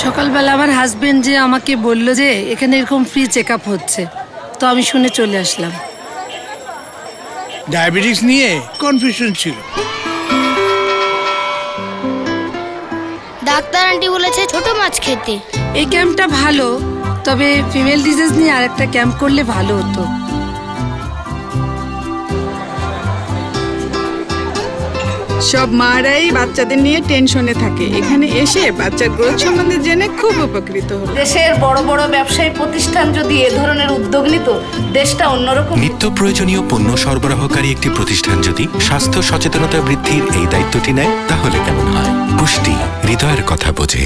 সকালবেলা আমার হাজবেন্ড যে আমাকে বলল যে এখানে এরকম ফ্রি চেক আপ হচ্ছে, তো আমি শুনে চলে আসলাম। ডায়াবেটিস নিয়ে কনফিউশন ছিল। ডাক্তার আন্টি বলেছে ছোট মাছ খেতে। এই ক্যাম্পটা ভালো, তবে ফিমেল ডিজিজ নিয়ে আরেকটা ক্যাম্প করলে ভালো হতো। সব মারাই বাচ্চাদের নিয়ে টেনশনে থাকে, এখানে এসে বাচ্চার গ্রোথ সম্বন্ধে জেনে খুব উপকৃত হলো। দেশের বড় বড় ব্যবসায়ী প্রতিষ্ঠান যদি এ ধরনের উদ্যোগ নিত, দেশটা অন্যরকম। নিত্য প্রয়োজনীয় পণ্য সরবরাহকারী একটি প্রতিষ্ঠান যদি স্বাস্থ্য সচেতনতা বৃদ্ধির এই দায়িত্বটি নেয়, তাহলে কেমন হয়? পুষ্টি হৃদয়ের কথা বোঝে।